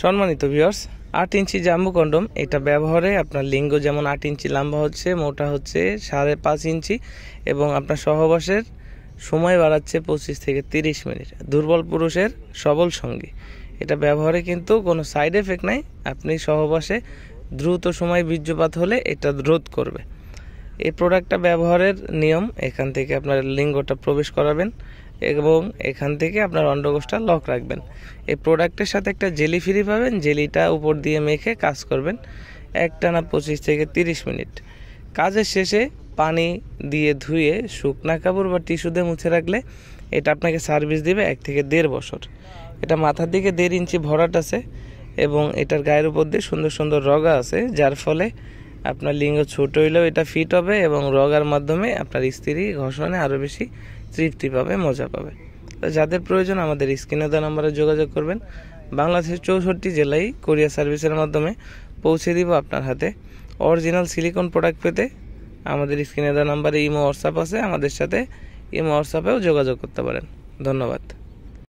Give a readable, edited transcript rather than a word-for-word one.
সম্মানিত ভিউয়ার্স, 8 ইঞ্চি jumbo condom এটা ব্যবহারে আপনার লিঙ্গ যেমন 8 ইঞ্চি লম্বা হচ্ছে, মোটা হচ্ছে 5.5 ইঞ্চি এবং আপনার সহবাসের সময় বাড়াচ্ছে 25 থেকে 30 মিনিট। দুর্বল পুরুষের সবল সঙ্গী। এটা ব্যবহারে কিন্তু কোনো সাইড এফেক্ট নাই। আপনি সহবাসে দ্রুত সময় বীর্যপাত হলে এটা রোধ করবে। এই প্রোডাক্টটা ব্যবহারের নিয়ম, এখান থেকে আপনার লিঙ্গটা প্রবেশ করাবেন এবং এখান থেকে আপনার অন্ডকোষটা লক রাখবেন। এই প্রোডাক্টের সাথে একটা জেলি ফ্রি পাবেন, জেলিটা উপর দিয়ে মেখে কাজ করবেন একটানা 25 থেকে 30 মিনিট। কাজের শেষে পানি দিয়ে ধুয়ে শুকনা কাপড় বা টিস্যু দিয়ে মুছে রাখলে এটা আপনাকে সার্ভিস দিবে 1 থেকে 1.5 বছর। এটা মাথার দিকে 1.5 ইঞ্চি ভরাট আছে এবং এটার গায়ের উপর দিয়ে সুন্দর সুন্দর রগা আছে, যার ফলে আপনার লিঙ্গ ছোট হইলেও এটা ফিট হবে এবং রগার মাধ্যমে আপনার স্ত্রী ঘর্ষণে আরও বেশি তৃপ্তি পাবে, মজা পাবে। তো যাদের প্রয়োজন আমাদের স্ক্রিনে দেওয়া নম্বরে যোগাযোগ করবেন। বাংলাদেশের 64 জেলায় কুরিয়ার সার্ভিসের মাধ্যমে পৌঁছে দিব আপনার হাতে। অরিজিনাল সিলিকন প্রোডাক্ট পেতে আমাদের স্ক্রিনে দেওয়া নম্বরে ইমো হোয়াটসঅ্যাপ আছে, আমাদের সাথে ইমো হোয়াটসঅ্যাপেও যোগাযোগ করতে পারেন। ধন্যবাদ।